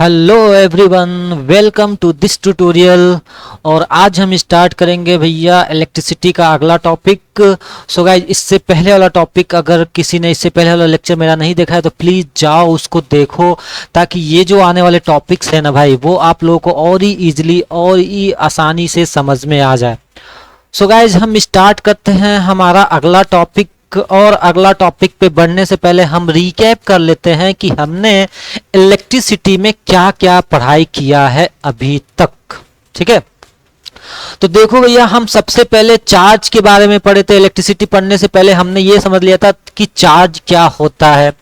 Hello everyone, welcome to this tutorial. और आज हम स्टार्ट करेंगे भैया इलेक्ट्रिसिटी का अगला टॉपिक। सो गाइस, इससे पहले वाला टॉपिक अगर किसी ने इससे पहले वाला लेक्चर मेरा नहीं देखा है तो प्लीज़ जाओ उसको देखो, ताकि ये जो आने वाले टॉपिक्स है ना भाई, वो आप लोगों को और ही ईजिली और ही आसानी से समझ में आ जाए। सो गाइस, हम स्टार्ट करते हैं हमारा अगला टॉपिक। और अगला टॉपिक पे बढ़ने से पहले हम रिकैप कर लेते हैं कि हमने इलेक्ट्रिसिटी में क्या क्या पढ़ाई किया है अभी तक। ठीक है, तो देखो भैया, हम सबसे पहले चार्ज के बारे में पढ़े थे। इलेक्ट्रिसिटी पढ़ने से पहले हमने ये समझ लिया था कि चार्ज क्या होता है,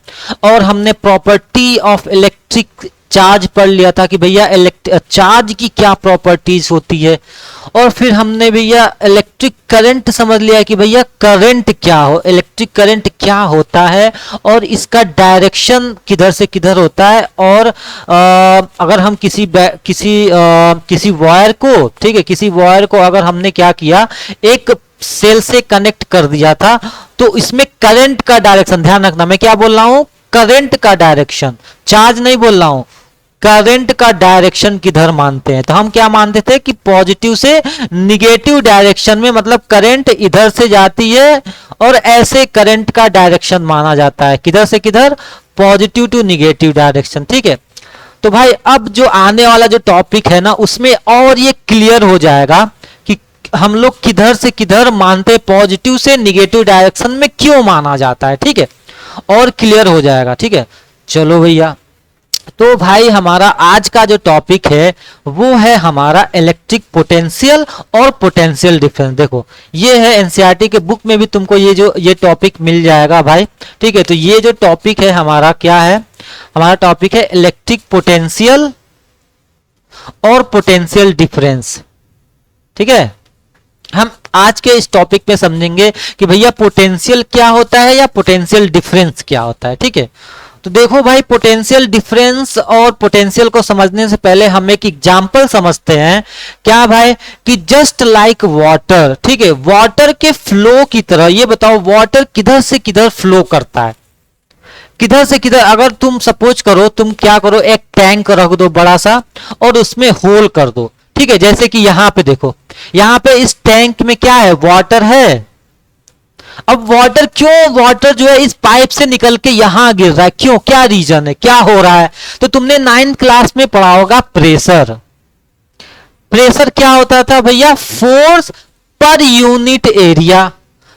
और हमने प्रॉपर्टी ऑफ इलेक्ट्रिक चार्ज पढ़ लिया था कि भैया चार्ज की क्या प्रॉपर्टीज होती है। और फिर हमने भैया इलेक्ट्रिक करंट समझ लिया कि भैया करंट क्या हो, इलेक्ट्रिक करंट क्या होता है और इसका डायरेक्शन किधर से किधर होता है। और अगर हम किसी वायर को, ठीक है, किसी वायर को अगर हमने क्या किया, एक सेल से कनेक्ट कर दिया था, तो इसमें करंट का डायरेक्शन, ध्यान रखना मैं क्या बोल रहा हूं, करंट का डायरेक्शन, चार्ज नहीं बोल रहा हूं, करंट का डायरेक्शन किधर मानते हैं। तो हम क्या मानते थे कि पॉजिटिव से निगेटिव डायरेक्शन में, मतलब करंट इधर से जाती है और ऐसे करंट का डायरेक्शन माना जाता है, किधर से किधर, पॉजिटिव टू निगेटिव डायरेक्शन। ठीक है, तो भाई अब जो आने वाला जो टॉपिक है ना, उसमें और ये क्लियर हो जाएगा कि हम लोग किधर से किधर मानते हैं, पॉजिटिव से निगेटिव डायरेक्शन में क्यों माना जाता है। ठीक है, और क्लियर हो जाएगा। ठीक है, चलो भैया, तो भाई हमारा आज का जो टॉपिक है वो है हमारा इलेक्ट्रिक पोटेंशियल और पोटेंशियल डिफरेंस। देखो, ये है एनसीईआरटी के बुक में भी तुमको ये टॉपिक मिल जाएगा भाई। ठीक है, तो ये जो टॉपिक है हमारा क्या है, हमारा टॉपिक है इलेक्ट्रिक पोटेंशियल और पोटेंशियल डिफरेंस। ठीक है, हम आज के इस टॉपिक पे समझेंगे कि भैया पोटेंशियल क्या होता है या पोटेंशियल डिफरेंस क्या होता है। ठीक है, तो देखो भाई, पोटेंशियल डिफरेंस और पोटेंशियल को समझने से पहले हम एक एग्जांपल समझते हैं। क्या भाई, कि जस्ट लाइक वाटर, ठीक है, वाटर के फ्लो की तरह, ये बताओ वाटर किधर से किधर फ्लो करता है, किधर से किधर। अगर तुम सपोज करो, तुम क्या करो, एक टैंक रख दो बड़ा सा और उसमें होल कर दो। ठीक है, जैसे कि यहां पे देखो, यहां पे इस टैंक में क्या है, वाटर है। अब वाटर क्यों, वाटर जो है इस पाइप से निकल के यहां गिर रहा है, क्यों, क्या रीजन है, क्या हो रहा है। तो तुमने 9th क्लास में पढ़ा होगा प्रेशर। प्रेशर क्या होता था भैया, फोर्स पर यूनिट एरिया।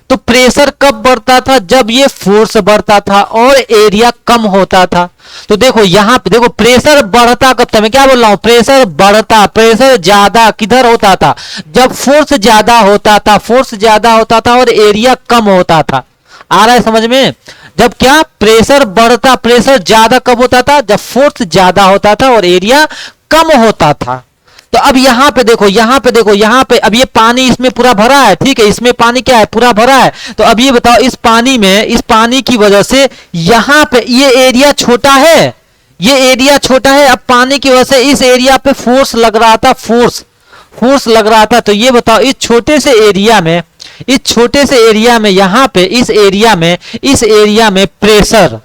तो प्रेशर कब बढ़ता था, जब ये फोर्स बढ़ता था और एरिया कम होता था। तो देखो यहां पे देखो, प्रेशर बढ़ता कब था, मैं क्या बोल रहा हूं, प्रेशर बढ़ता, प्रेशर ज्यादा किधर होता था, जब फोर्स ज्यादा होता था, फोर्स ज्यादा होता था और एरिया कम होता था। आ रहा है समझ में, जब क्या प्रेशर बढ़ता, प्रेशर ज्यादा कब होता था, जब फोर्स ज्यादा होता था और एरिया कम होता था। तो अब यहां पे देखो, यहां पे देखो, यहां पे अब ये पानी इसमें पूरा भरा है। ठीक है, इसमें पानी क्या है, पूरा भरा है। तो अब ये बताओ, इस पानी में, इस पानी की वजह से यहां पे ये एरिया छोटा है, ये एरिया छोटा है। अब पानी की वजह से इस एरिया पे फोर्स लग रहा था, फोर्स लग रहा था। तो ये बताओ, इस छोटे से एरिया में, इस छोटे से एरिया में, यहां पे इस एरिया में प्रेशर,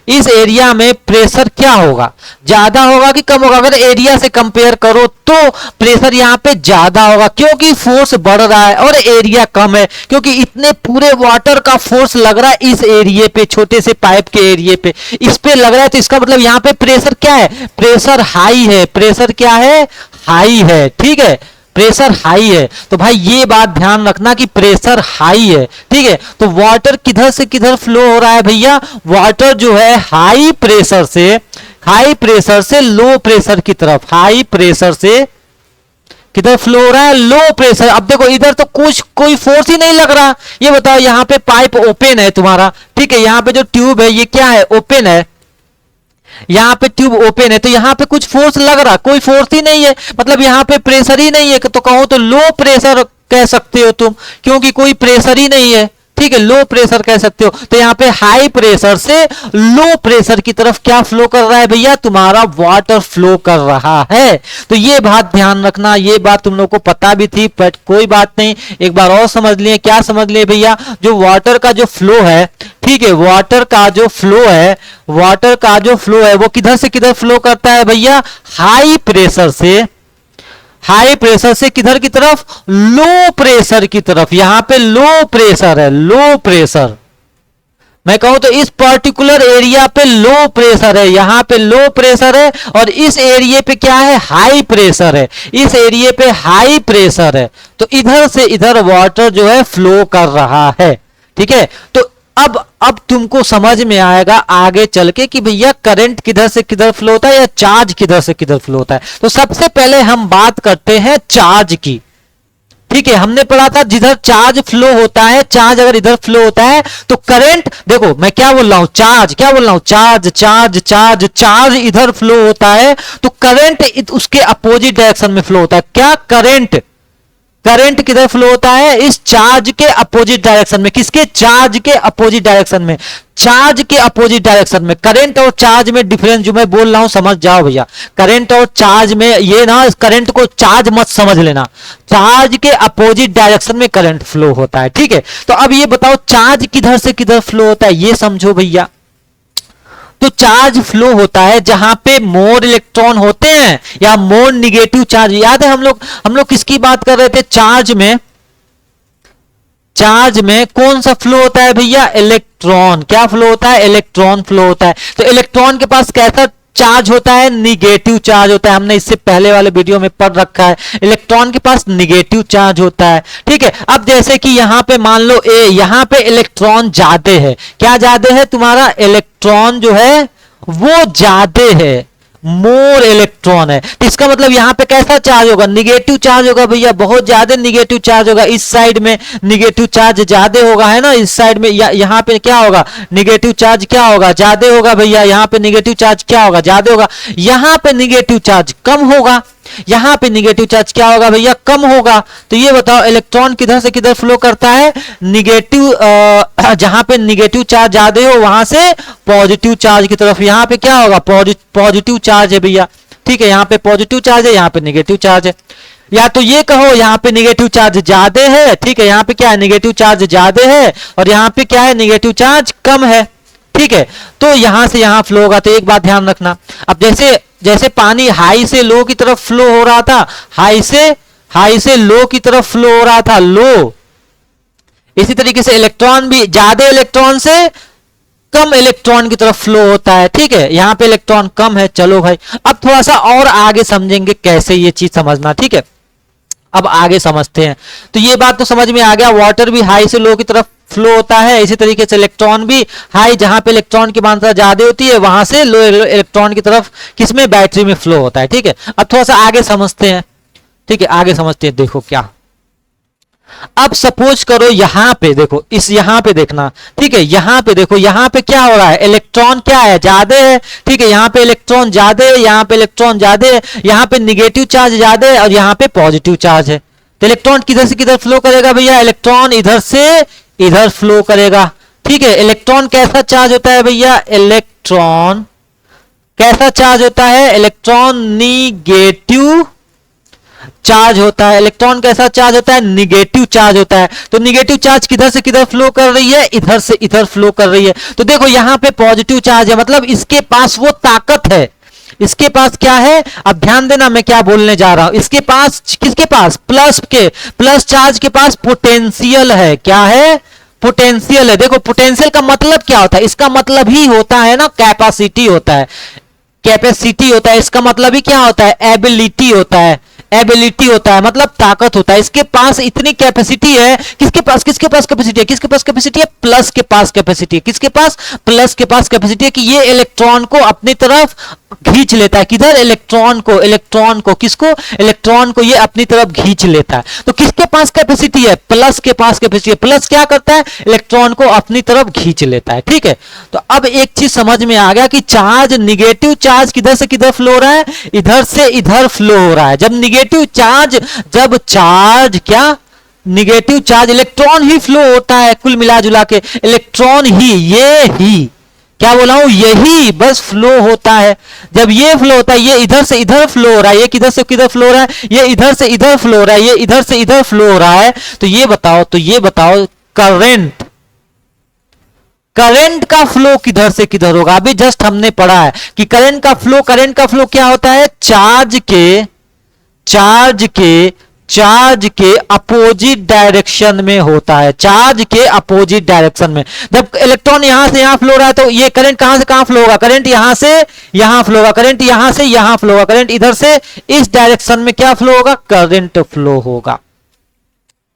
इस एरिया में प्रेशर क्या होगा, ज्यादा होगा कि कम होगा। अगर एरिया से कंपेयर करो तो प्रेशर यहां पे ज्यादा होगा, क्योंकि फोर्स बढ़ रहा है, और एरिया कम है क्योंकि इतने पूरे वाटर का फोर्स लग रहा है इस एरिया पे, छोटे से पाइप के एरिया पे, इस पे लग रहा है। तो इसका मतलब यहां पे प्रेशर क्या है, प्रेशर हाई है, प्रेशर क्या है, हाई है। ठीक है, प्रेशर हाई है। तो भाई ये बात ध्यान रखना कि प्रेशर हाई है। ठीक है, तो वाटर किधर से किधर फ्लो हो रहा है भैया, वाटर जो है हाई प्रेशर से लो प्रेशर की तरफ, हाई प्रेशर से किधर फ्लो हो रहा है, लो प्रेशर। अब देखो, इधर तो कोई फोर्स ही नहीं लग रहा। ये बताओ, यहां पे पाइप ओपन है तुम्हारा, ठीक है, यहां पे जो ट्यूब है ये क्या है, ओपन है, यहां पे ट्यूब ओपन है। तो यहां पे कुछ फोर्स लग रहा, कोई फोर्स ही नहीं है, मतलब यहां पे प्रेशर ही नहीं है। तो कहो तो लो प्रेशर कह सकते हो तुम, क्योंकि कोई प्रेशर ही नहीं है। ठीक है, लो प्रेशर कह सकते हो। तो यहां पे हाई प्रेशर से लो प्रेशर की तरफ क्या फ्लो कर रहा है भैया, तुम्हारा वाटर फ्लो कर रहा है। तो ये बात ध्यान रखना, ये बात तुम लोग को पता भी थी, बट कोई बात नहीं, एक बार और समझ लिए। क्या समझ लिए भैया, जो वाटर का जो फ्लो है, ठीक है, वाटर का जो फ्लो है, वाटर का जो फ्लो है वो किधर से किधर फ्लो करता है भैया, हाई प्रेशर से, हाई प्रेशर से किधर की तरफ, लो प्रेशर की तरफ। यहां पे लो प्रेशर है, लो प्रेशर, मैं कहूं तो इस पर्टिकुलर एरिया पे लो प्रेशर है, यहां पे लो प्रेशर है, और इस एरिया पे क्या है, हाई प्रेशर है, इस एरिया पे हाई प्रेशर है। तो इधर से इधर वाटर जो है फ्लो कर रहा है। ठीक है, तो अब तुमको समझ में आएगा आगे चल के कि भैया करंट किधर से किधर फ्लो होता है या चार्ज किधर से किधर फ्लो होता है। तो सबसे पहले हम बात करते हैं चार्ज की। ठीक है, हमने पढ़ा था जिधर चार्ज फ्लो होता है, चार्ज अगर इधर फ्लो होता है तो करंट, देखो मैं क्या बोल रहा हूं, चार्ज, क्या बोल रहा हूं, चार्ज चार्ज चार्ज, चार्ज इधर फ्लो होता है तो करंट उसके अपोजिट डायरेक्शन में फ्लो होता है। क्या, करंट, करंट किधर फ्लो होता है, इस चार्ज के अपोजिट डायरेक्शन में। किसके, चार्ज के अपोजिट डायरेक्शन में, चार्ज के अपोजिट डायरेक्शन में। करंट और चार्ज में डिफरेंस जो मैं बोल रहा हूं समझ जाओ भैया, करंट और चार्ज में ये ना, करंट को चार्ज मत समझ लेना, चार्ज के अपोजिट डायरेक्शन में करंट फ्लो होता है। ठीक है, तो अब ये बताओ चार्ज किधर से किधर फ्लो होता है, ये समझो भैया। तो चार्ज फ्लो होता है जहां पे मोर इलेक्ट्रॉन होते हैं या मोर निगेटिव चार्ज। याद है हम लोग किसकी बात कर रहे थे, चार्ज में, चार्ज में कौन सा फ्लो होता है भैया, इलेक्ट्रॉन। क्या फ्लो होता है, इलेक्ट्रॉन फ्लो होता है। तो इलेक्ट्रॉन के पास कैसा चार्ज होता है, निगेटिव चार्ज होता है। हमने इससे पहले वाले वीडियो में पढ़ रखा है, इलेक्ट्रॉन के पास निगेटिव चार्ज होता है। ठीक है, अब जैसे कि यहां पे मान लो ए, यहां पे इलेक्ट्रॉन ज्यादा है। क्या ज्यादा है, तुम्हारा इलेक्ट्रॉन जो है वो ज्यादा है, मोर इलेक्ट्रॉन है। तो इसका मतलब यहां पे कैसा चार्ज होगा, निगेटिव चार्ज होगा भैया, बहुत ज्यादा निगेटिव चार्ज होगा। इस साइड में निगेटिव चार्ज ज्यादा होगा, है ना, इस साइड में यहां पे क्या होगा, निगेटिव चार्ज क्या होगा, ज्यादा होगा भैया। यहां पे निगेटिव चार्ज क्या होगा, ज्यादा होगा। यहां पे निगेटिव चार्ज कम होगा, यहां पे निगेटिव चार्ज क्या होगा भैया, कम होगा। तो ये बताओ इलेक्ट्रॉन किधर से किधर फ्लो करता है, निगेटिव, जहां पे निगेटिव चार्ज ज्यादा हो वहां से पॉजिटिव चार्ज की तरफ। यहां पे क्या होगा, पॉजिटिव चार्ज है भैया। ठीक है, यहां पे पॉजिटिव चार्ज है, यहां पे निगेटिव चार्ज है। या तो ये कहो यहां पे निगेटिव चार्ज ज्यादा है, ठीक है, यहां पे क्या है, निगेटिव चार्ज ज्यादा है, और यहां पे क्या है, निगेटिव चार्ज कम है। ठीक है, तो यहां से यहां फ्लो होगा। तो एक बात ध्यान रखना, अब जैसे जैसे पानी हाई से लो की तरफ फ्लो हो रहा था, हाई से लो की तरफ फ्लो हो रहा था, लो, इसी तरीके से इलेक्ट्रॉन भी ज्यादा इलेक्ट्रॉन से कम इलेक्ट्रॉन की तरफ फ्लो होता है। ठीक है, यहां पे इलेक्ट्रॉन कम है। चलो भाई, अब थोड़ा सा और आगे समझेंगे कैसे ये चीज समझना। ठीक है, अब आगे समझते हैं। तो ये बात तो समझ में आ गया, वाटर भी हाई से लो की तरफ फ्लो होता है, इसी तरीके से इलेक्ट्रॉन भी हाई, जहां पे इलेक्ट्रॉन की मात्रा ज्यादा होती है वहां से लो इलेक्ट्रॉन की तरफ किसमें, बैटरी में फ्लो होता है। ठीक है, अब थोड़ा सा आगे समझते हैं। ठीक है, आगे समझते हैं। देखो क्या, अब सपोज करो यहां पे देखो, इस यहां पे देखना। ठीक है, यहां पे देखो, यहां पे क्या हो रहा है, इलेक्ट्रॉन क्या है, ज्यादा है। ठीक है, यहां पे इलेक्ट्रॉन ज्यादा है, यहां पे इलेक्ट्रॉन ज्यादा है, यहां पे निगेटिव चार्ज ज्यादा है और यहां पे पॉजिटिव चार्ज है। तो इलेक्ट्रॉन किधर से किधर फ्लो करेगा भैया, इलेक्ट्रॉन इधर से इधर फ्लो करेगा। ठीक है, इलेक्ट्रॉन कैसा चार्ज होता है भैया, इलेक्ट्रॉन कैसा चार्ज होता है, इलेक्ट्रॉन निगेटिव चार्ज होता है। इलेक्ट्रॉन कैसा चार्ज होता है, निगेटिव चार्ज होता है। तो निगेटिव चार्ज किधर से किधर फ्लो कर रही है, इधर से इधर फ्लो कर रही है। तो देखो यहां पे पॉजिटिव चार्ज है, मतलब इसके पास वो ताकत है, इसके पास क्या है, अब ध्यान देना मैं क्या बोलने जा रहा हूं। इसके पास, किसके पास, प्लस चार्ज के पास पोटेंशियल है। क्या है, पोटेंशियल है। देखो पोटेंशियल का मतलब क्या होता है, इसका मतलब ही होता है ना कैपेसिटी होता है, कैपेसिटी होता है। इसका मतलब ही क्या होता है, एबिलिटी होता है, एबिलिटी होता है मतलब ताकत होता है। इसके पास इतनी कैपेसिटी है, किसके पास कैपेसिटी है, किसके पास कैपेसिटी है, प्लस के पास कैपेसिटी है। किसके पास, प्लस के पास कैपेसिटी है कि ये इलेक्ट्रॉन को अपनी तरफ खींच लेता है। किधर, इलेक्ट्रॉन को किसको, इलेक्ट्रॉन को ये अपनी तरफ खींच लेता है। तो किसके पास कैपेसिटी है, प्लस के पास कैपेसिटी है। प्लस क्या करता है, इलेक्ट्रॉन को अपनी तरफ खींच लेता है। ठीक है, तो अब एक चीज समझ में आ गया कि चार्ज, निगेटिव चार्ज किधर से किधर फ्लो हो रहा है, इधर से इधर फ्लो हो रहा है। जब निगेटिव चार्ज, जब चार्ज क्या, निगेटिव चार्ज, इलेक्ट्रॉन ही फ्लो होता है कुल मिला जुला के, इलेक्ट्रॉन ही, ये ही क्या बोला हूं, यही बस फ्लो होता है। जब ये फ्लो होता है, ये इधर से इधर फ्लो हो रहा है, ये किधर से किधर फ्लो हो रहा है, ये इधर से इधर फ्लो हो रहा है, ये इधर से इधर फ्लो हो रहा है। तो ये बताओ करंट, करंट का फ्लो किधर से किधर होगा। अभी जस्ट हमने पढ़ा है कि करंट का फ्लो क्या होता है, चार्ज के अपोजिट डायरेक्शन में होता है, चार्ज के अपोजिट डायरेक्शन में। जब इलेक्ट्रॉन यहां से यहां फ्लो रहा है तो ये करंट कहां से कहां फ्लो होगा, करंट यहां से यहां फ्लो होगा, करंट यहां से यहां फ्लो होगा, करंट इधर से इस डायरेक्शन में क्या फ्लो होगा, करंट फ्लो होगा।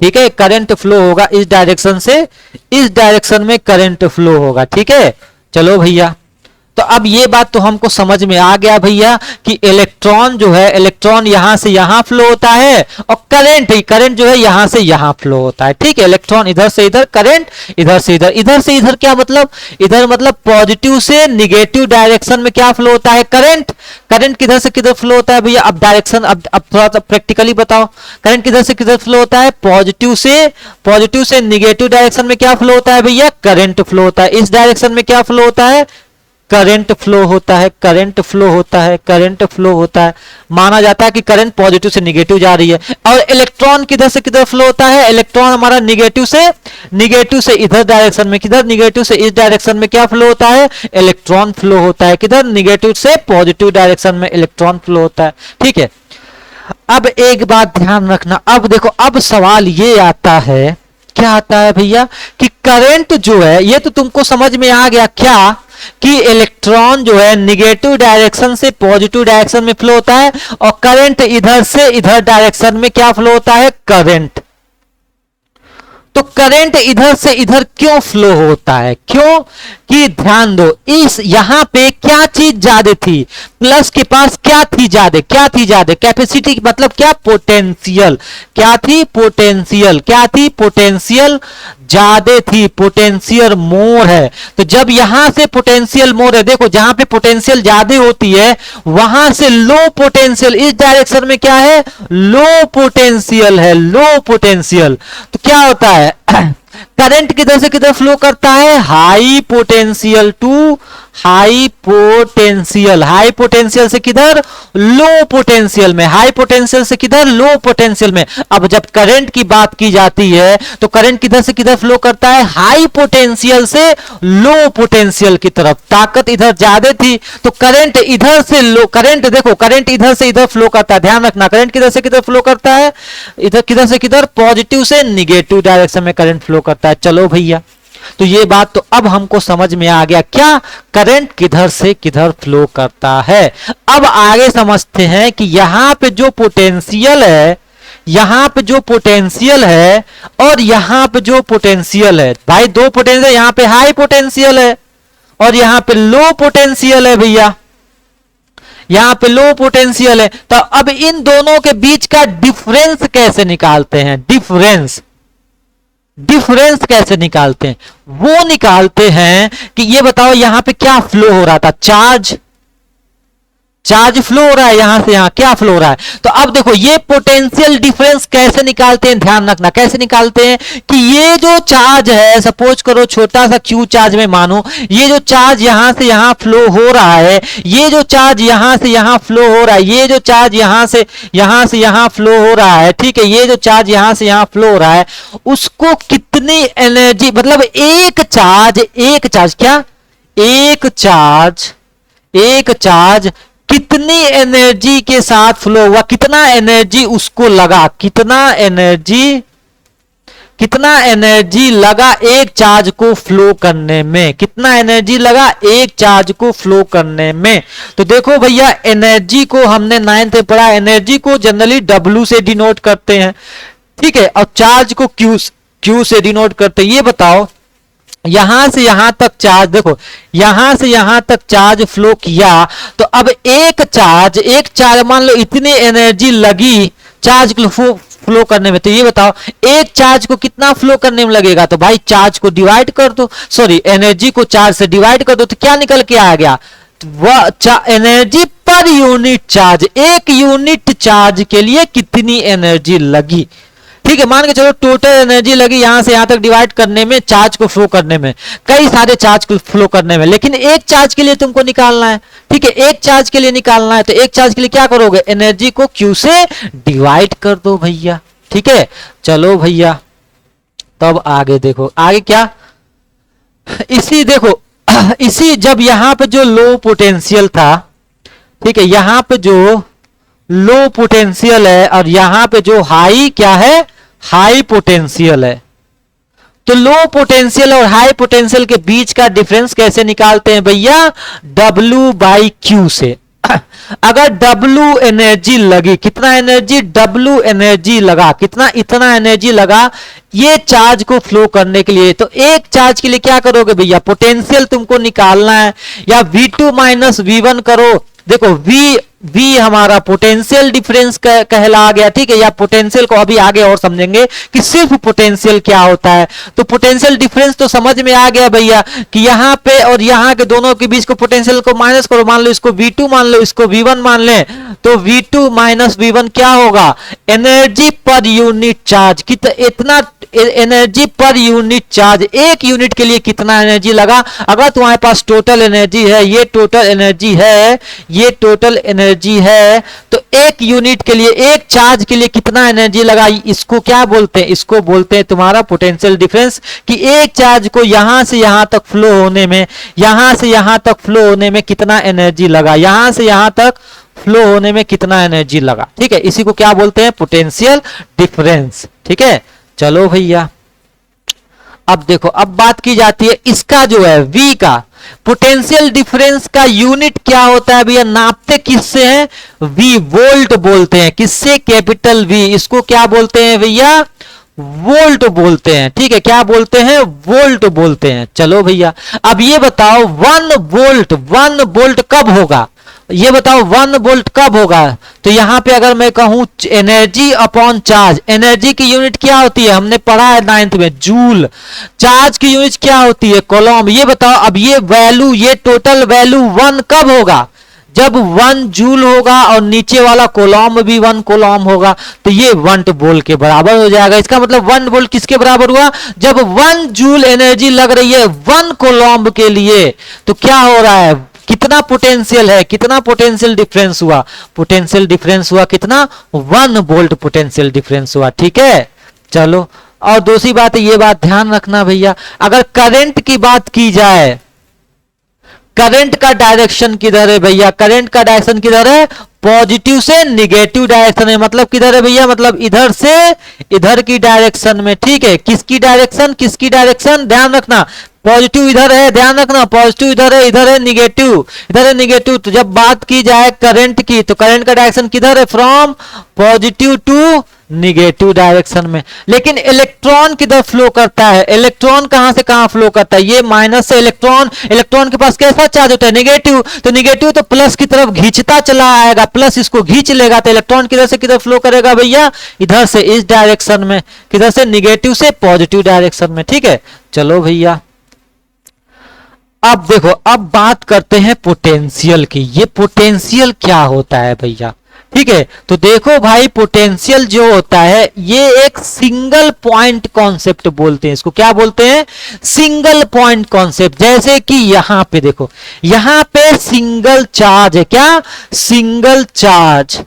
ठीक है, करंट फ्लो होगा इस डायरेक्शन से इस डायरेक्शन में करंट फ्लो होगा। ठीक है, चलो भैया, तो अब ये बात तो हमको समझ में आ गया भैया कि इलेक्ट्रॉन जो है, इलेक्ट्रॉन यहां से यहां फ्लो होता है और करंट जो है यहां से यहां फ्लो होता है। ठीक है, इलेक्ट्रॉन इधर से इधर, करंट इधर से इधर, इधर से इधर क्या मतलब, इधर मतलब पॉजिटिव से निगेटिव डायरेक्शन में क्या फ्लो होता है, करंट। करंट किधर से किधर फ्लो होता है भैया, अब डायरेक्शन अब थोड़ा सा प्रैक्टिकली बताओ, करंट किधर से किधर फ्लो होता है, पॉजिटिव से निगेटिव डायरेक्शन में क्या फ्लो होता है भैया, करंट फ्लो होता है। इस डायरेक्शन में क्या फ्लो होता है, करंट फ्लो होता है, करंट फ्लो होता है, करंट फ्लो होता है। माना जाता है कि करंट पॉजिटिव से निगेटिव जा रही है। और इलेक्ट्रॉन किधर से किधर फ्लो होता है, इलेक्ट्रॉन हमारा निगेटिव से इधर डायरेक्शन में, किधर निगेटिव से इस डायरेक्शन में क्या फ्लो होता है, इलेक्ट्रॉन फ्लो होता है। किधर, निगेटिव से पॉजिटिव डायरेक्शन में इलेक्ट्रॉन फ्लो होता है। ठीक है, अब एक बात ध्यान रखना, अब देखो, अब सवाल ये आता है, क्या आता है भैया, कि करंट जो है, ये तो तुमको समझ में आ गया क्या, कि इलेक्ट्रॉन जो है निगेटिव डायरेक्शन से पॉजिटिव डायरेक्शन में फ्लो होता है और करंट इधर से इधर डायरेक्शन में क्या फ्लो होता है, करंट। तो करंट इधर से इधर क्यों फ्लो होता है, क्यों, कि ध्यान दो, इस यहां पे क्या चीज ज्यादा थी, प्लस के पास क्या थी ज्यादा, कैपेसिटी मतलब क्या, पोटेंशियल। क्या थी, पोटेंशियल। क्या थी, पोटेंशियल ज्यादा थी, पोटेंशियल मोर है। तो जब यहां से पोटेंशियल मोर है, देखो जहां पे पोटेंशियल ज्यादा होती है वहां से लो पोटेंशियल, इस डायरेक्शन में क्या है, लो पोटेंशियल है, लो पोटेंशियल। तो क्या होता है, करंट किधर से किधर फ्लो करता है, high potential to high potential, high potential से किधर, लो पोटेंशियल में, हाई पोटेंशियल से किधर, लो पोटेंशियल में। अब जब करंट की बात की जाती है तो करंट किधर से किधर फ्लो करता है, हाई पोटेंशियल से लो पोटेंशियल की तरफ। ताकत इधर ज्यादा थी तो करंट इधर से लो, करंट देखो, करंट इधर से इधर फ्लो करता है, ध्यान रखना, करंट किधर से किधर फ्लो करता है, इधर किधर से किधर, पॉजिटिव से निगेटिव डायरेक्शन में करंट फ्लो करता है। चलो भैया, तो ये बात तो अब हमको समझ में आ गया, क्या, करंट किधर से किधर फ्लो करता है। अब आगे समझते हैं कि यहां पे जो पोटेंशियल है, यहां पे जो पोटेंशियल है और यहां पे जो पोटेंशियल है, भाई दो पोटेंशियल, यहां पे हाई पोटेंशियल है और यहां पे लो पोटेंशियल है भैया, यहां पे लो पोटेंशियल है। तो अब इन दोनों के बीच का डिफरेंस कैसे निकालते हैं, डिफरेंस कैसे निकालते हैं, वो निकालते हैं कि ये बताओ यहां पे क्या फ्लो हो रहा था, चार्ज फ्लो हो रहा है, यहां से यहां क्या फ्लो हो रहा है। तो अब देखो ये पोटेंशियल डिफरेंस कैसे निकालते हैं, ध्यान रखना कैसे निकालते हैं, कि ये जो चार्ज है, सपोज करो छोटा सा क्यू चार्ज में मानो, ये जो चार्ज यहां से यहां फ्लो हो रहा है, ये जो चार्ज यहां से यहां फ्लो हो रहा है, ये जो चार्ज यहां से यहां फ्लो हो रहा है, ठीक है, ये जो चार्ज यहां से यहां फ्लो हो रहा है, उसको कितनी एनर्जी, मतलब एक चार्ज क्या, एक चार्ज कितनी एनर्जी के साथ फ्लो हुआ, कितना एनर्जी उसको लगा, कितना एनर्जी लगा एक चार्ज को फ्लो करने में, कितना एनर्जी लगा एक चार्ज को फ्लो करने में। तो देखो भैया, एनर्जी को हमने 9th में पढ़ा, एनर्जी को जनरली W से डिनोट करते हैं, ठीक है, और चार्ज को Q से डिनोट करते हैं। ये बताओ, यहां से यहां तक चार्ज, देखो यहां से यहां तक चार्ज फ्लो किया, तो अब एक चार्ज मान लो इतनी एनर्जी लगी चार्ज को फ्लो करने में, तो ये बताओ एक चार्ज को कितना फ्लो करने में लगेगा। तो भाई चार्ज को डिवाइड कर दो, सॉरी एनर्जी को चार्ज से डिवाइड कर दो, तो क्या निकल के आ गया, वह एनर्जी पर यूनिट चार्ज, एक यूनिट चार्ज के लिए कितनी एनर्जी लगी। ठीक है, मान के चलो टोटल एनर्जी लगी यहां से यहां तक डिवाइड करने में, चार्ज को फ्लो करने में, कई सारे चार्ज को फ्लो करने में, लेकिन एक चार्ज के लिए तुमको निकालना है। ठीक है, एक चार्ज के लिए निकालना है, तो एक चार्ज के लिए क्या करोगे, एनर्जी को Q से डिवाइड कर दो भैया। ठीक है, चलो भैया, तब आगे देखो, आगे क्या, इसी देखो इसी जब यहां पे जो लो पोटेंशियल था, ठीक है, यहां पे जो लो पोटेंशियल है और यहां पे जो हाई क्या है, हाई पोटेंशियल है। तो लो पोटेंशियल और हाई पोटेंशियल के बीच का डिफरेंस कैसे निकालते हैं भैया, W बाई क्यू से। अगर W एनर्जी लगी, कितना एनर्जी, W एनर्जी लगा, कितना, इतना एनर्जी लगा ये चार्ज को फ्लो करने के लिए, तो एक चार्ज के लिए क्या करोगे भैया, पोटेंशियल तुमको निकालना है, या V2 माइनस V1 करो। देखो V हमारा पोटेंशियल डिफरेंस कहला गया, ठीक है, या पोटेंशियल को अभी आगे और समझेंगे कि सिर्फ पोटेंशियल क्या होता है। तो पोटेंशियल डिफरेंस तो समझ में आ गया भैया कि यहां पे और यहां के दोनों के बीच को पोटेंशियल को माइनस करो, मान लो इसको V2 मान लो, इसको V1 मान ले, तो V2 माइनस V1 क्या होगा, एनर्जी पर यूनिट चार्ज, कितना, इतना एनर्जी पर यूनिट चार्ज, एक यूनिट के लिए कितना एनर्जी लगा। अगर तुम्हारे पास टोटल एनर्जी है, ये टोटल एनर्जी है, ये टोटल एनर्जी है, तो एक यूनिट के लिए, एक चार्ज के लिए कितना एनर्जी लगा, इसको क्या बोलते हैं, इसको बोलते हैं तुम्हारा पोटेंशियल डिफरेंस। कि एक चार्ज को यहां से यहां तक फ्लो होने में, यहां से यहां तक फ्लो होने में कितना एनर्जी लगा, यहां से यहां तक फ्लो होने में कितना एनर्जी लगा, ठीक है, इसी को क्या बोलते हैं, पोटेंशियल डिफरेंस। ठीक है, चलो भैया अब देखो, अब बात की जाती है इसका जो है V का, पोटेंशियल डिफरेंस का यूनिट क्या होता है भैया, नापते किससे हैं, V, वोल्ट बोलते हैं, किससे, कैपिटल V, इसको क्या बोलते हैं भैया, वोल्ट बोलते हैं। ठीक है, क्या बोलते हैं, वोल्ट बोलते हैं। चलो भैया अब ये बताओ 1 वोल्ट कब होगा, ये बताओ 1 वोल्ट कब होगा। तो यहां पे अगर मैं कहूं एनर्जी अपॉन चार्ज, एनर्जी की यूनिट क्या होती है, हमने पढ़ा है 9th में, जूल। चार्ज की यूनिट क्या होती है, कूलम्ब। ये बताओ अब ये वैल्यू, ये टोटल वैल्यू 1 कब होगा, जब 1 जूल होगा और नीचे वाला कूलम्ब भी 1 कूलम्ब होगा, तो ये 1 वोल्ट के बराबर हो जाएगा। इसका मतलब 1 वोल्ट किसके बराबर हुआ, जब 1 जूल एनर्जी लग रही है 1 कूलम्ब के लिए, तो क्या हो रहा है, कितना पोटेंशियल है, कितना पोटेंशियल डिफरेंस हुआ, पोटेंशियल डिफरेंस हुआ कितना, 1 वोल्ट पोटेंशियल डिफरेंस हुआ। ठीक है, चलो और दूसरी बात है, ये बात ध्यान रखना भैया, अगर करंट की बात की जाए, करंट का डायरेक्शन किधर है भैया, करंट का डायरेक्शन किधर है, पॉजिटिव से निगेटिव डायरेक्शन है। मतलब किधर है भैया, मतलब इधर से इधर की डायरेक्शन में। ठीक है, किसकी डायरेक्शन, किसकी डायरेक्शन, ध्यान रखना, पॉजिटिव इधर है, ध्यान रखना, पॉजिटिव इधर है निगेटिव, इधर है निगेटिव। तो जब बात की जाए करंट की, तो करंट का डायरेक्शन किधर है, from positive to negative direction में। लेकिन इलेक्ट्रॉन किधर फ्लो करता है, इलेक्ट्रॉन कहां से कहां फ्लो करता है, ये माइनस से इलेक्ट्रॉन, इलेक्ट्रॉन के पास कैसा चार्ज होता है, नेगेटिव, तो नेगेटिव तो प्लस की तरफ खींचता चला आएगा, प्लस इसको खींच लेगा, तो इलेक्ट्रॉन किधर से किधर फ्लो करेगा भैया, इधर से इस डायरेक्शन में, किधर से, निगेटिव से पॉजिटिव डायरेक्शन में। ठीक है, चलो भैया अब देखो, अब बात करते हैं पोटेंशियल की। ये पोटेंशियल क्या होता है भैया, ठीक है, तो देखो भाई, पोटेंशियल जो होता है ये एक सिंगल पॉइंट कॉन्सेप्ट बोलते हैं, इसको क्या बोलते हैं, सिंगल पॉइंट कॉन्सेप्ट। जैसे कि यहां पे देखो, यहां पे सिंगल चार्ज है, क्या, सिंगल चार्ज।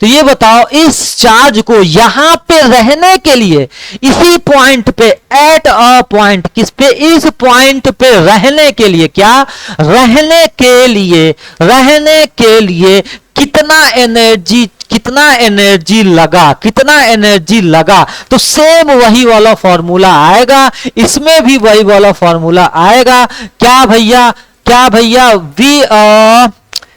तो ये बताओ, इस चार्ज को यहां पे रहने के लिए, इसी पॉइंट पे, एट अ पॉइंट, किस पे, इस पॉइंट पे रहने के लिए, क्या, रहने के लिए, रहने के लिए कितना एनर्जी, कितना एनर्जी लगा, कितना एनर्जी लगा। तो सेम वही वाला फॉर्मूला आएगा, इसमें भी वही वाला फॉर्मूला आएगा। क्या भैया, क्या भैया, V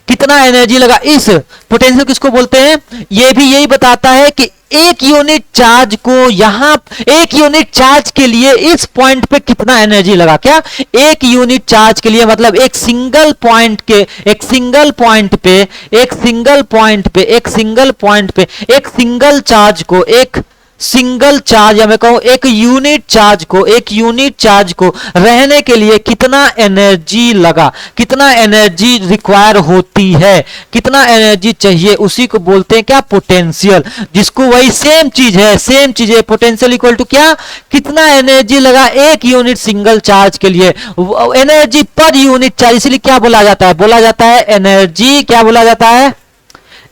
कितना एनर्जी लगा, इस पोटेंशियल किसको बोलते हैं, ये भी यही बताता है कि एक यूनिट चार्ज को यहां, एक यूनिट चार्ज के लिए इस पॉइंट पे कितना एनर्जी लगा। क्या, एक यूनिट चार्ज के लिए, मतलब एक सिंगल पॉइंट के, एक सिंगल पॉइंट पे, एक सिंगल पॉइंट पे, एक सिंगल पॉइंट पे, एक सिंगल चार्ज को, एक सिंगल चार्ज, या मैं कहूं एक यूनिट चार्ज को, एक यूनिट चार्ज को रहने के लिए कितना एनर्जी लगा, कितना एनर्जी रिक्वायर होती है, कितना एनर्जी चाहिए, उसी को बोलते हैं क्या, पोटेंशियल। जिसको वही सेम चीज है, सेम चीज है, पोटेंशियल इक्वल टू क्या, कितना एनर्जी लगा एक यूनिट सिंगल चार्ज के लिए, एनर्जी पर यूनिट चार्ज। इसलिए क्या बोला जाता है, बोला जाता है एनर्जी, क्या बोला जाता है,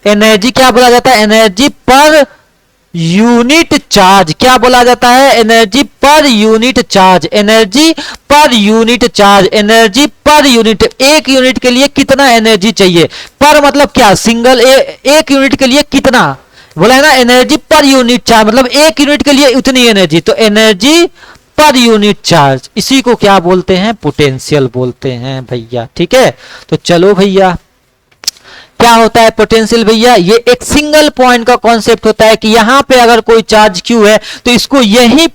एनर्जी क्या बोला जाता है, एनर्जी पर यूनिट चार्ज, क्या बोला जाता है, energy per unit charge, energy per unit charge, energy per unit, एक यूनिट के लिए कितना एनर्जी चाहिए, पर मतलब क्या, सिंगल एक यूनिट के लिए कितना बोला है ना, एनर्जी पर यूनिट चार्ज मतलब एक यूनिट के लिए उतनी एनर्जी, तो एनर्जी पर यूनिट चार्ज, इसी को क्या बोलते हैं, पोटेंशियल बोलते हैं भैया। ठीक है, तो चलो भैया, क्या होता है पोटेंशियल भैया, ये एक सिंगल पॉइंट का कॉन्सेप्ट होता है कि यहां पे अगर कोई चार्ज क्यू है तो इसको यहीं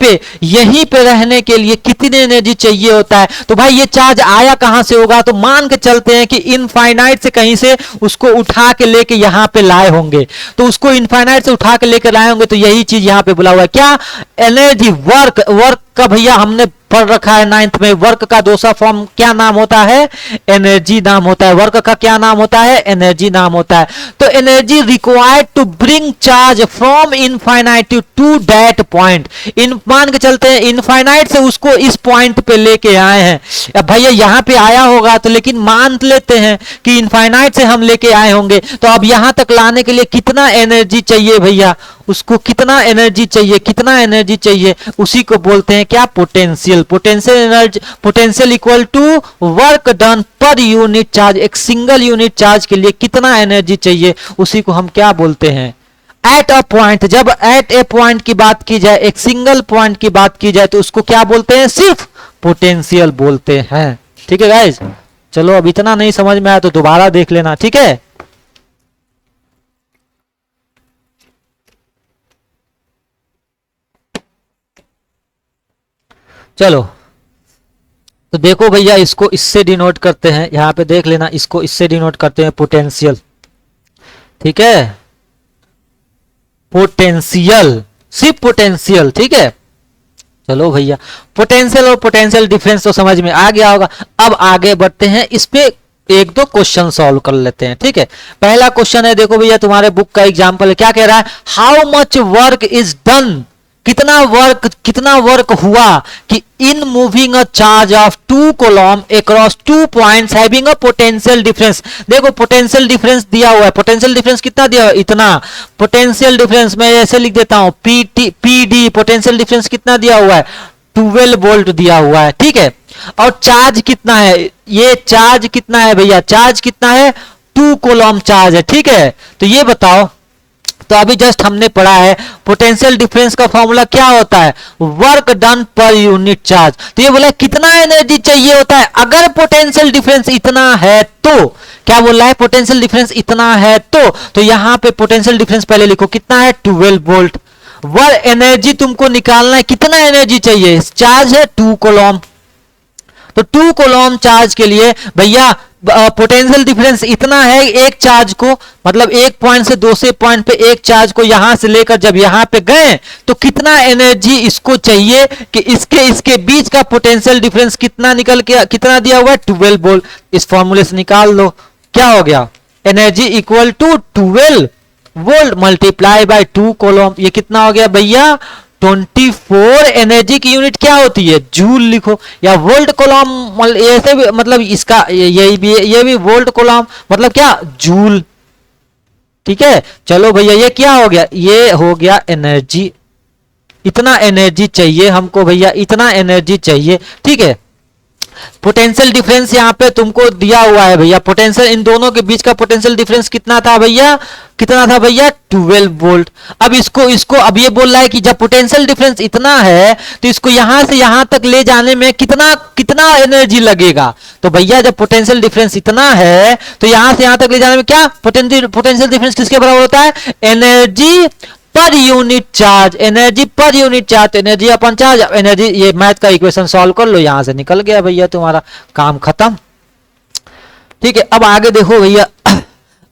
पे रहने के लिए कितनी एनर्जी चाहिए होता है। तो भाई ये चार्ज आया कहां से होगा, तो मान के चलते हैं कि इनफाइनाइट से कहीं से उसको उठा के लेके यहां पे लाए होंगे, तो उसको इनफाइनाइट से उठा के लेके लाए होंगे, तो यही चीज यहां पे बोला हुआ है, क्या, एनर्जी, वर्क का भैया हमने पढ़ रखा है 9th में, वर्क का दूसरा फॉर्म क्या नाम होता है, एनर्जी नाम होता है, वर्क का क्या नाम होता है, एनर्जी नाम होता है। तो energy required to bring charge from infinite to that point, मान के चलते हैं इनफाइनाइट से उसको इस पॉइंट पे लेके आए हैं, अब भैया यहां पे आया होगा तो, लेकिन मान लेते हैं कि इनफाइनाइट से हम लेके आए होंगे, तो अब यहां तक लाने के लिए कितना एनर्जी चाहिए भैया, उसको कितना एनर्जी चाहिए, कितना एनर्जी चाहिए, उसी को बोलते हैं क्या, potential. Potential energy, potential equal to work done per unit charge, एक सिंगल यूनिट चार्ज के लिए कितना एनर्जी चाहिए, उसी को हम क्या बोलते हैं, एट अ पॉइंट। जब एट ए पॉइंट की बात की जाए, एक सिंगल पॉइंट की बात की जाए, तो उसको क्या बोलते हैं, सिर्फ पोटेंशियल बोलते हैं। ठीक है गाइज, चलो अब इतना नहीं समझ में आया तो दोबारा देख लेना, ठीक है। चलो तो देखो भैया, इसको इससे डिनोट करते हैं, यहां पे देख लेना, इसको इससे डिनोट करते हैं, पोटेंशियल। ठीक है, पोटेंशियल, सिर्फ पोटेंशियल। ठीक है, चलो भैया, पोटेंशियल और पोटेंशियल डिफरेंस तो समझ में आ गया होगा। अब आगे बढ़ते हैं, इस पे एक दो क्वेश्चन सॉल्व कर लेते हैं। ठीक है, पहला क्वेश्चन है, देखो भैया तुम्हारे बुक का एग्जांपल है, क्या कह रहा है, how much work is done, कितना वर्क हुआ कि in moving a charge of 2 coulomb across 2 points having a potential difference. देखो पोटेंशियल डिफरेंस दिया हुआ है, पोटेंशियल डिफरेंस कितना दिया हुआ है, इतना। पोटेंशियल डिफरेंस मैं ऐसे लिख देता हूं, पीडी, पोटेंशियल डिफरेंस कितना दिया हुआ है, 12 वोल्ट दिया हुआ है। ठीक है, और चार्ज कितना है, ये चार्ज कितना है भैया, चार्ज कितना है, 2 कूलम चार्ज है। ठीक है, तो ये बताओ, तो अभी जस्ट हमने पढ़ा है पोटेंशियल डिफरेंस का फॉर्मूला क्या होता है, work done per unit charge. तो ये बोला कितना एनर्जी चाहिए होता है अगर पोटेंशियल डिफरेंस इतना है, तो क्या बोल रहा है, पोटेंशियल डिफरेंस इतना है तो यहां पे पोटेंशियल डिफरेंस पहले लिखो, कितना है, 12 वोल्ट। वर्क एनर्जी तुमको निकालना है, कितना एनर्जी चाहिए, चार्ज है 2 कूलम, तो 2 कूलम चार्ज के लिए भैया पोटेंशियल डिफरेंस इतना है, एक चार्ज को मतलब एक पॉइंट से दूसरे पॉइंट पे एक चार्ज को यहां से लेकर जब यहां पे गए तो कितना एनर्जी इसको चाहिए कि इसके बीच का पोटेंशियल डिफरेंस कितना निकल के कितना दिया हुआ है, 12 वोल्ट। इस फॉर्मूले से निकाल लो, क्या हो गया, energy equal to 12 volt multiply by 2 coulomb, ये कितना हो गया भैया, 24। एनर्जी की यूनिट क्या होती है, जूल लिखो, या वोल्ट कूलम, ऐसे भी मतलब इसका ये भी वोल्ट कूलम मतलब क्या, जूल। ठीक है, चलो भैया ये क्या हो गया, ये हो गया एनर्जी, इतना एनर्जी चाहिए हमको भैया, इतना एनर्जी चाहिए। ठीक है, पोटेंशियल डिफरेंस यहां पे तुमको दिया हुआ है भैया, पोटेंशियल इन दोनों के बीच का पोटेंशियल डिफरेंस कितना था भैया, कितना था भैया, 12 वोल्ट। अब इसको अब ये बोल रहा है कि जब पोटेंशियल डिफरेंस इतना है तो इसको यहां से यहां तक ले जाने में कितना एनर्जी लगेगा, तो भैया जब पोटेंशियल डिफरेंस इतना है तो यहां से यहां तक ले जाने में क्या, पोटेंशियल डिफरेंस किसके बराबर होता है, energy per unit charge, energy per unit charge, energy upon charge, energy, ये मैथ का इक्वेशन सॉल्व कर लो, यहां से निकल गया भैया तुम्हारा काम खत्म। ठीक है, अब आगे देखो भैया,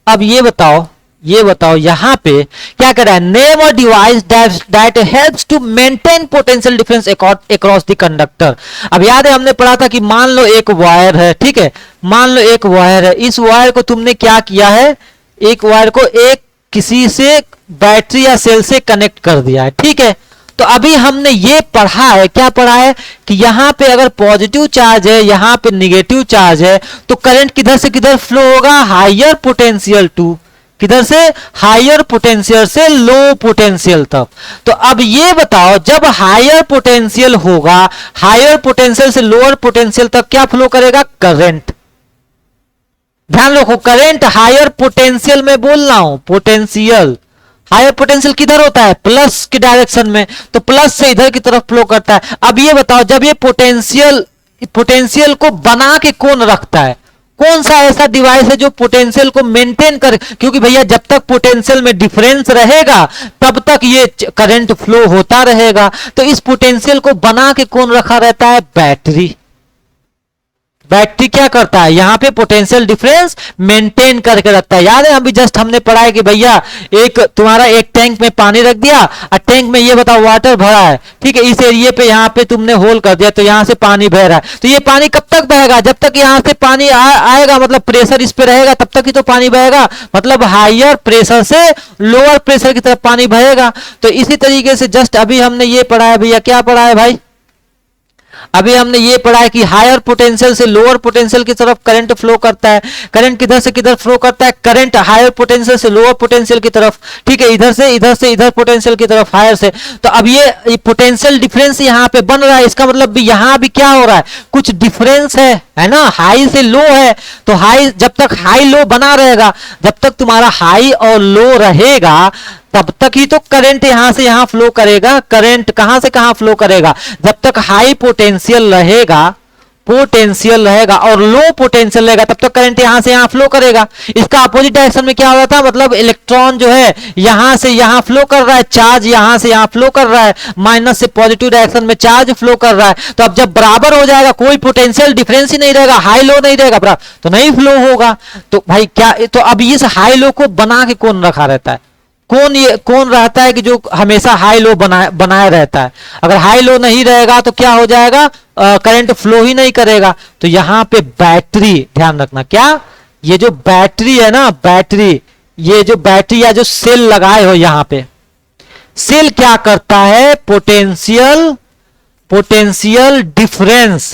अब ये बताओ यहां पे क्या कर रहा है, name a device that helps to maintain potential difference across the conductor. अब याद है हमने पढ़ा था कि मान लो एक वायर है, ठीक है, मान लो एक वायर है, इस वायर को तुमने क्या किया है, एक वायर को एक किसी से बैटरी या सेल से कनेक्ट कर दिया है। ठीक है, तो अभी हमने ये पढ़ा है, क्या पढ़ा है कि यहां पे अगर पॉजिटिव चार्ज है, यहां पे निगेटिव चार्ज है, तो करंट किधर से किधर फ्लो होगा, हायर पोटेंशियल टू किधर से, हायर पोटेंशियल से लो पोटेंशियल तक। तो अब ये बताओ जब हायर पोटेंशियल होगा, हायर पोटेंशियल से लोअर पोटेंशियल तक क्या फ्लो करेगा, करंट। ध्यान रखो, करंट हायर पोटेंशियल में बोल रहा हूं, पोटेंशियल हायर पोटेंशियल किधर होता है, प्लस की डायरेक्शन में, तो प्लस से इधर की तरफ फ्लो करता है। अब ये बताओ जब ये पोटेंशियल को बना के कौन रखता है, कौन सा ऐसा डिवाइस है जो पोटेंशियल को मेंटेन कर, क्योंकि भैया जब तक पोटेंशियल में डिफरेंस रहेगा तब तक ये करंट फ्लो होता रहेगा। तो इस पोटेंशियल को बना के कौन रखा रहता है, बैटरी। बैटरी क्या करता है, यहां पे पोटेंशियल डिफरेंस मेंटेन करके रखता है। याद है अभी जस्ट हमने पढ़ा है कि भैया एक तुम्हारा एक टैंक में पानी रख दिया और टैंक में ये बताओ वाटर भरा है, ठीक है, इस एरिया पे यहां पे तुमने होल कर दिया तो यहां से पानी बह रहा है। तो ये पानी कब तक बहेगा, जब तक यहां से पानी आएगा, मतलब प्रेशर इस पे रहेगा तब तक ही तो पानी बहेगा, मतलब हायर प्रेशर से लोअर प्रेशर की तरफ पानी बहेगा। तो इसी तरीके से जस्ट अभी हमने ये पढ़ा है भैया, क्या पढ़ा है भाई, अभी हमने ये पढ़ा है कि हायर पोटेंशियल से लोअर पोटेंशियल की तरफ करंट फ्लो करता है। करंट किधर से किधर फ्लो करता है, करंट हायर पोटेंशियल से लोअर पोटेंशियल की तरफ, ठीक है, इधर से इधर पोटेंशियल की तरफ, हायर से। तो अब ये पोटेंशियल डिफरेंस यहाँ पे बन रहा है, इसका मतलब भी यहाँ भी क्या हो रहा है, कुछ डिफरेंस है ना, हाई से लो है। तो हाई, जब तक हाई लो बना रहेगा, जब तक तुम्हारा हाई और लो रहेगा तब तक ही तो करंट यहां से यहां फ्लो करेगा। करंट कहां से कहां फ्लो करेगा, जब तक हाई पोटेंशियल रहेगा और लो पोटेंशियल रहेगा तब तक करंट यहां से यहां फ्लो करेगा। इसका अपोजिट डायरेक्शन में क्या हो रहा था, मतलब इलेक्ट्रॉन जो है यहां से यहां फ्लो कर रहा है, चार्ज यहां से यहां फ्लो कर रहा है, माइनस से पॉजिटिव डायरेक्शन में चार्ज फ्लो कर रहा है। तो अब जब बराबर हो जाएगा, कोई पोटेंशियल डिफरेंस ही नहीं रहेगा, हाई लो नहीं रहेगा, बराबर तो नहीं फ्लो होगा। तो भाई क्या, तो अब इस हाई लो को बना के कौन रखा रहता है, कौन रहता है कि जो हमेशा हाई लो बनाए रहता है। अगर हाई लो नहीं रहेगा तो क्या हो जाएगा, करंट फ्लो ही नहीं करेगा। तो यहां पे बैटरी, ध्यान रखना, क्या ये जो बैटरी है ना, बैटरी, ये जो बैटरी या जो सेल लगाए हो यहां पे, सेल क्या करता है, पोटेंशियल डिफरेंस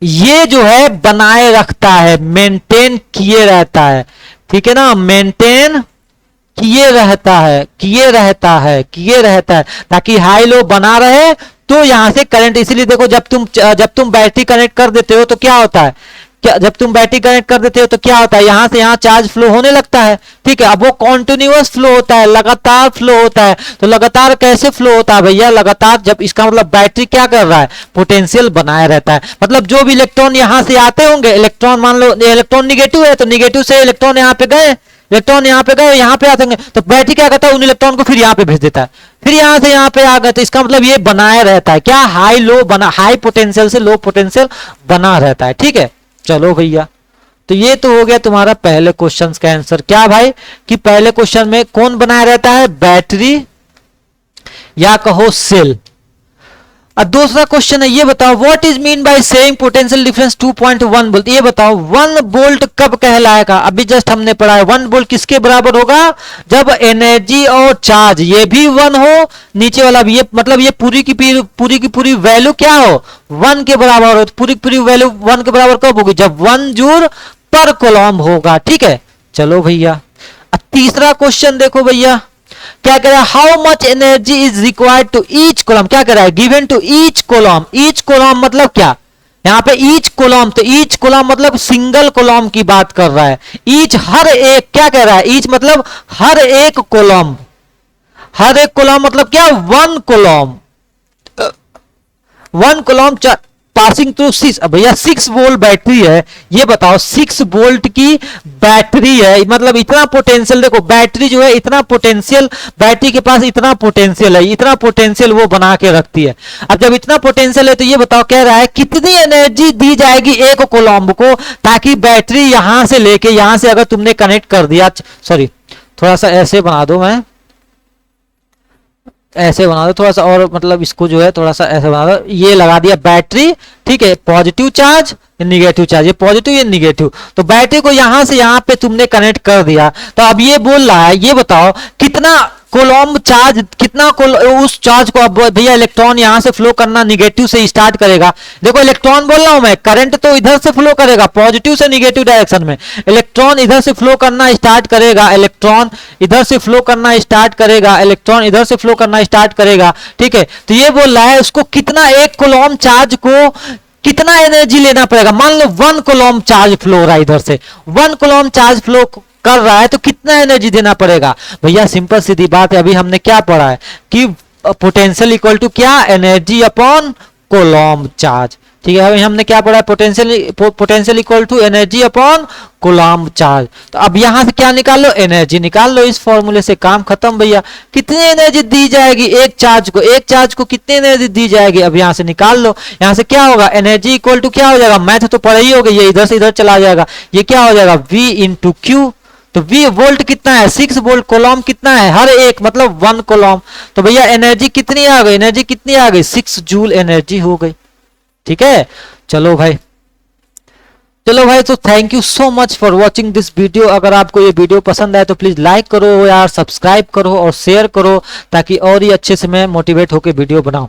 ये जो है बनाए रखता है, मेंटेन किए रहता है, ठीक है ना, मेंटेन किए रहता है ताकि हाई लो बना रहे। तो यहां से करंट, इसीलिए देखो जब तुम बैटरी कनेक्ट कर देते हो तो क्या होता है, जब तुम बैटरी कनेक्ट कर देते हो तो क्या होता है, यहां से यहां चार्ज फ्लो होने लगता है, ठीक है। अब वो कॉन्टिन्यूअस फ्लो होता है, लगातार फ्लो होता है। तो लगातार कैसे फ्लो होता है भैया, लगातार, जब इसका मतलब बैटरी क्या कर रहा है, पोटेंशियल बनाए रहता है। मतलब जो भी इलेक्ट्रॉन यहां से आते होंगे, इलेक्ट्रॉन मान लो इलेक्ट्रॉन निगेटिव है तो निगेटिव से इलेक्ट्रॉन यहां पे गए, यहां पे आते होंगे, तो बैटरी क्या करता है, उन इलेक्ट्रॉन को फिर यहां पे भेज देता है, फिर यहां से यहां पे आ गए। तो इसका मतलब ये बनाए रहता है, क्या, हाई पोटेंशियल से लो पोटेंशियल बना रहता है, ठीक है। चलो भैया, तो ये तो हो गया तुम्हारा पहले क्वेश्चन का आंसर। क्या भाई, कि पहले क्वेश्चन में कौन बनाया रहता है, बैटरी या कहो सेल। अब दूसरा क्वेश्चन है, ये बताओ what is mean by saying potential difference 2.1 volt. ये बताओ 1 वोल्ट कब कहलाएगा, अभी जस्ट हमने पढ़ा है 1 वोल्ट किसके बराबर होगा, जब एनर्जी और चार्ज ये भी 1 हो, नीचे वाला भी, ये मतलब ये पूरी की पूरी वैल्यू क्या हो, 1 के बराबर हो। तो पूरी की पूरी वैल्यू 1 के बराबर कब होगी, जब 1 जूल पर कूलम्ब होगा, ठीक है। चलो भैया, अब तीसरा क्वेश्चन देखो भैया, क्या कह रहा है, how much energy is required to each coulomb, क्या कह रहा है, given to each coulomb. Each coulomb मतलब क्या, यहां पे ईच कॉलम, तो ईच कॉलम मतलब सिंगल कॉलम की बात कर रहा है। ईच हर एक, क्या कह रहा है, ईच मतलब हर एक कॉलम, मतलब क्या, 1 कॉलम पासिंग थ्रू 6, भैया 6 वोल्ट बैटरी है, ये बताओ 6 वोल्ट की बैटरी है, मतलब इतना पोटेंशियल, देखो बैटरी जो है इतना पोटेंशियल, बैटरी के पास इतना पोटेंशियल है, इतना पोटेंशियल वो बना के रखती है। अब जब इतना पोटेंशियल है तो ये बताओ, कह रहा है कितनी एनर्जी दी जाएगी एक कूलम्ब को, ताकि बैटरी यहां से लेके यहां से अगर तुमने कनेक्ट कर दिया, सॉरी थोड़ा सा ऐसे बना दो, मैं ऐसे बना दो थोड़ा सा, और मतलब इसको जो है थोड़ा सा ऐसे बना दो, ये लगा दिया बैटरी, ठीक है, पॉजिटिव चार्ज निगेटिव चार्ज, ये पॉजिटिव ये निगेटिव, तो बैटरी को यहां से यहां पे तुमने कनेक्ट कर दिया। तो अब ये बोल रहा है, ये बताओ कितना कोलॉम्ब चार्ज कितना उस चार्ज को अब भैया इलेक्ट्रॉन यहां से फ्लो करना निगेटिव से स्टार्ट करेगा। देखो इलेक्ट्रॉन बोल रहा हूं मैं, करंट तो इधर से फ्लो करेगा पॉजिटिव से निगेटिव डायरेक्शन में, इलेक्ट्रॉन इधर से फ्लो करना स्टार्ट करेगा, इलेक्ट्रॉन इधर से फ्लो करना स्टार्ट करेगा, इलेक्ट्रॉन इधर से फ्लो करना स्टार्ट करेगा। ठीक है, तो ये बोल रहा है उसको कितना, एक कोलॉम्ब चार्ज को कितना एनर्जी लेना पड़ेगा। मान लो 1 कोलॉम्ब चार्ज फ्लो हो रहा है इधर से, 1 कोलॉम्ब चार्ज फ्लो कर रहा है तो कितना एनर्जी देना पड़ेगा भैया। सिंपल सीधी बात है, अभी हमने क्या पढ़ा है कि पोटेंशियल इक्वल टू क्या, एनर्जी अपॉन कोलॉम्ब चार्ज। ठीक है, अभी हमने क्या पढ़ा है, potential equal to energy upon coulomb charge. तो अब यहां से क्या निकाल लो, एनर्जी निकाल लो, इस फॉर्मूले से काम खत्म भैया। कितनी एनर्जी दी जाएगी एक चार्ज को, एक चार्ज को कितनी एनर्जी दी जाएगी, अब यहां से निकाल लो। यहां से क्या होगा, एनर्जी इक्वल टू क्या हो जाएगा, मैथ तो पढ़ा ही होगा, ये इधर से इधर चला जाएगा, ये क्या हो जाएगा V इंटू क्यू। तो V वोल्ट कितना है, 6 वोल्ट, कोलॉम्ब कितना है, हर एक मतलब 1 कोलॉम्ब। तो भैया एनर्जी कितनी आ गई, एनर्जी कितनी आ गई, 6 जूल एनर्जी हो गई। ठीक है, चलो भाई तो thank you so much for watching this video. अगर आपको ये वीडियो पसंद आए तो प्लीज लाइक करो यार, सब्सक्राइब करो और शेयर करो, ताकि और ही अच्छे से मैं मोटिवेट होकर वीडियो बनाऊं।